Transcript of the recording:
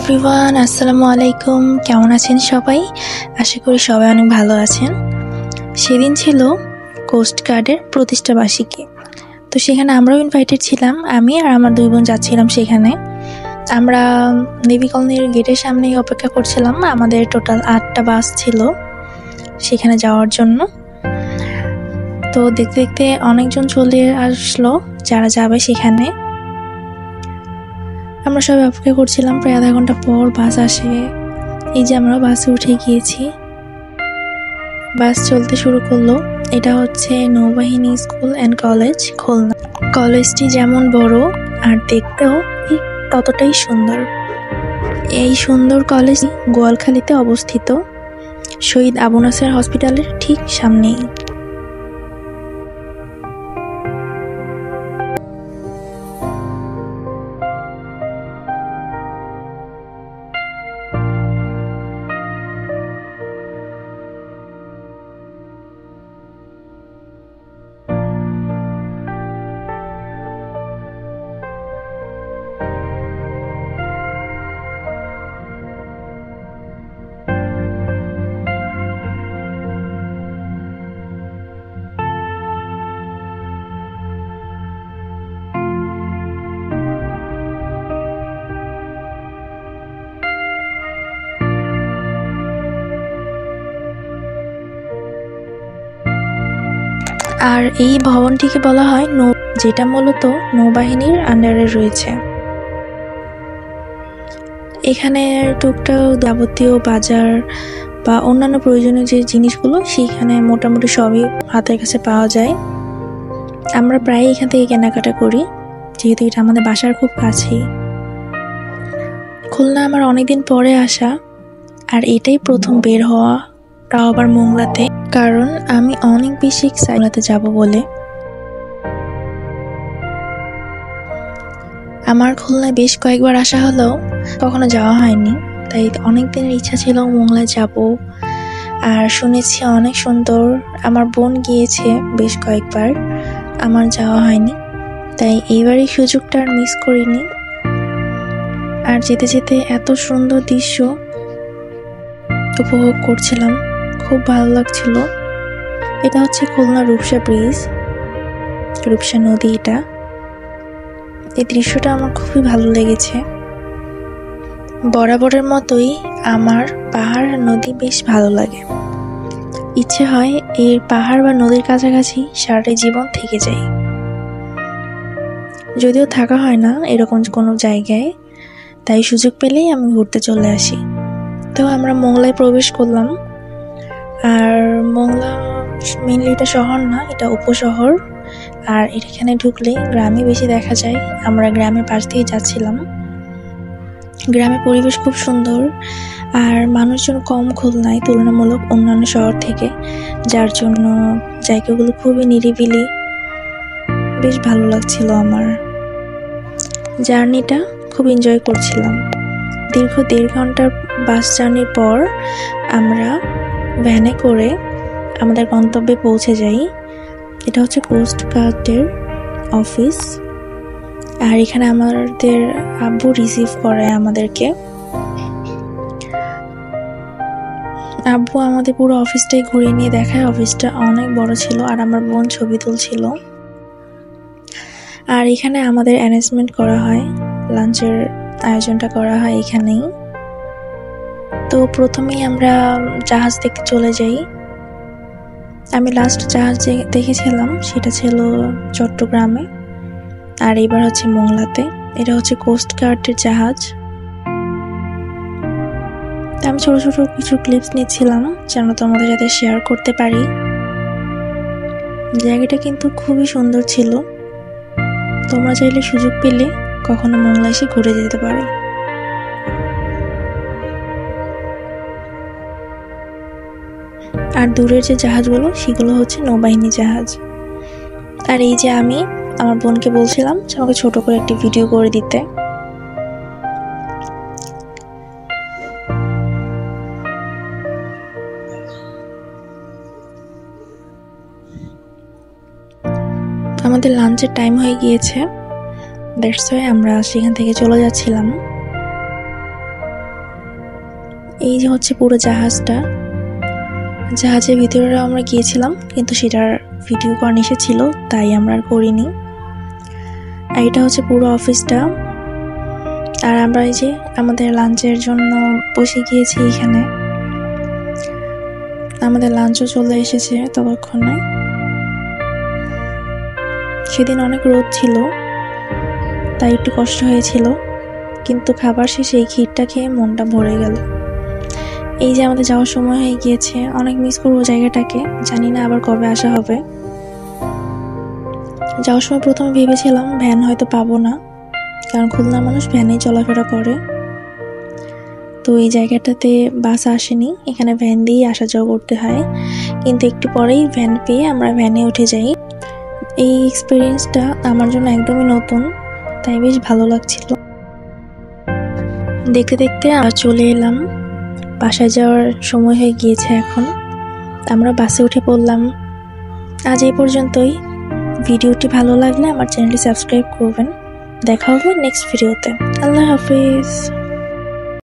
Everyone, আসসালামু আলাইকুম। কেমন আছেন সবাই? আশা করি সবাই অনেক ভালো আছেন। সেদিন ছিল কোস্ট গার্ডের প্রতিষ্ঠা বার্ষিকী। তো সেখানে আমরাও ইনভাইটেড ছিলাম। আমি আর আমার 2 বোন যাচ্ছিলাম সেখানে। আমরা নেভি কলোনির গেটের সামনেই অপেক্ষা করছিলাম। আমাদের টোটাল 8টা বাস ছিল সেখানে যাওয়ার জন্য। তো দেখতে দেখতে অনেকজন চলে আসলো যারা যাবে সেখানে। আমরা সবাই অপেক্ষা করছিলাম। প্রায় আধা ঘন্টা পর বাস আসে। এই যে আমরা বাসে উঠে গিয়েছি। বাস চলতে শুরু করলো। এটা হচ্ছে নৌবাহিনী স্কুল অ্যান্ড কলেজ, খুলনা। কলেজটি যেমন বড় আর দেখতেও ঠিক ততটাই সুন্দর। এই সুন্দর কলেজ গোয়ালখালীতে অবস্থিত, শহীদ আবু নাসের হসপিটালের ঠিক সামনেই। আর এই ভবনটিকে বলা হয় নৌ, যেটা মূলত নৌবাহিনীর আন্ডারে রয়েছে। এখানে টুকটাক যাবতীয় বাজার বা অন্যান্য প্রয়োজনীয় যে জিনিসগুলো সেখানে মোটামুটি সবই হাতের কাছে পাওয়া যায়। আমরা প্রায় এখান থেকে কেনাকাটা করি, যেহেতু এটা আমাদের বাসার খুব কাছেই। খুলনা আমার অনেকদিন পরে আসা, আর এটাই প্রথম বের হওয়া, তাও আবার মোংলাতে। কারণ আমি অনেক বেশি এক্সাইটেড যাব বলে। আমার খুলনায় বেশ কয়েকবার আসা হলেও কখনো যাওয়া হয়নি, তাই অনেক দিনের ইচ্ছা ছিল মোংলায় যাব। আর শুনেছি অনেক সুন্দর। আমার বোন গিয়েছে বেশ কয়েকবার, আমার যাওয়া হয়নি, তাই এইবারই সুযোগটা আর মিস করিনি। আর যেতে যেতে এত সুন্দর দৃশ্য উপভোগ করছিলাম, খুব ভালো লাগছিল। এটা হচ্ছে খুলনা রূপসা ব্রিজ, রূপসা নদী। এটা, এই দৃশ্যটা আমার খুবই ভালো লেগেছে। বরাবরের মতোই আমার পাহাড় আর নদী বেশ ভালো লাগে। ইচ্ছে হয় এই পাহাড় বা নদীর কাছাকাছি সারাটা জীবন থেকে যাই। যদিও থাকা হয় না এরকম কোনো জায়গায়, তাই সুযোগ পেলেই আমি ঘুরতে চলে আসি। তো আমরা মোংলায় প্রবেশ করলাম। আর মোংলা মেনলি এটা শহর না, এটা উপশহর। আর এখানে ঢুকলে গ্রামে বেশি দেখা যায়। আমরা গ্রামের পাশ দিয়ে যাচ্ছিলাম। গ্রামের পরিবেশ খুব সুন্দর, আর মানুষজন কম খুলনায় তুলনামূলক অন্যান্য শহর থেকে, যার জন্য জায়গাগুলো খুবই নিরিবিলি। বেশ ভালো লাগছিল আমার। জার্নিটা খুব এনজয় করছিলাম। দীর্ঘ 1.5 ঘন্টার বাস জার্নির পর আমরা ভ্যানে করে আমাদের গন্তব্যে পৌঁছে যাই। এটা হচ্ছে কোস্ট গার্ডের অফিস। আর এখানে আমাদের আব্বু রিসিভ করে আমাদেরকে। আব্বু আমাদের পুরো অফিসটাই ঘুরিয়ে নিয়ে দেখায়। অফিসটা অনেক বড় ছিল, আর আমার বোন ছবি তুলছিল। আর এখানে আমাদের অ্যারেঞ্জমেন্ট করা হয়, লাঞ্চের আয়োজনটা করা হয় এখানেই। তো প্রথমেই আমরা জাহাজ দেখতে চলে যাই। আমি লাস্ট জাহাজ দেখেছিলাম সেটা ছিল চট্টগ্রামে, আর এবার হচ্ছে মোংলাতে। এটা হচ্ছে কোস্ট গার্ডের জাহাজ। আমি ছোট ছোট কিছু ক্লিপস নিচ্ছিলাম যেন তোমাদের সাথে শেয়ার করতে পারি। জায়গাটা কিন্তু খুবই সুন্দর ছিল। তোমরা চাইলে সুযোগ পেলে কখনো মোংলা এসে ঘুরে যেতে পারো। আর দূরের যে জাহাজগুলো সেগুলো হচ্ছে নৌবাহিনী জাহাজ। আর এই যে আমি আমার বোনকে বলছিলাম যে আমাকে ছোট করে একটি ভিডিও করে দিতে। আমাদের লাঞ্চের টাইম হয়ে গিয়েছে, দ্যাটস ওয়াই আমরা সেখান থেকে চলে যাচ্ছিলাম। এই যে হচ্ছে পুরো জাহাজটা, জাহাজের ভিতরে আমরা গিয়েছিলাম, কিন্তু সেটার ভিডিও করা নিষেধ ছিল, তাই আমরা আর করিনি। আর এটা হচ্ছে পুরো অফিসটা। আর আমরা এই যে আমাদের লাঞ্চের জন্য বসে গিয়েছি এখানে। আমাদের লাঞ্চও চলে এসেছে ততক্ষণে। সেদিন অনেক রোদ ছিল, তাই একটু কষ্ট হয়েছিল, কিন্তু খাবার শেষে এই ক্ষীরটা খেয়ে মনটা ভরে গেল। এই যে আমাদের যাওয়ার সময় হয়ে গিয়েছে, অনেক মিস করবো জায়গাটাকে, জানি না আবার কবে আসা হবে। যাওয়ার সময় প্রথমে ভেবেছিলাম ভ্যান হয়তো পাবো না, কারণ খুলনার মানুষ ভ্যানেই চলাফেরা করে। তো এই জায়গাটাতে বাস আসেনি, এখানে ভ্যান দিয়েই আসা যাওয়া করতে হয়। কিন্তু একটু পরেই ভ্যান পেয়ে আমরা ভ্যানে উঠে যাই। এই এক্সপিরিয়েন্সটা আমার জন্য একদমই নতুন, তাই বেশ ভালো লাগছিল। দেখতে দেখতে চলে এলাম, বাসায় যাওয়ার সময় হয়ে গিয়েছে এখন। আমরা বাসে উঠে পড়লাম। আজ এই পর্যন্তই। ভিডিওটি ভালো লাগলে আমার চ্যানেলটি সাবস্ক্রাইব করবেন। দেখা হবে নেক্সট ভিডিওতে। আল্লাহ হাফিজ।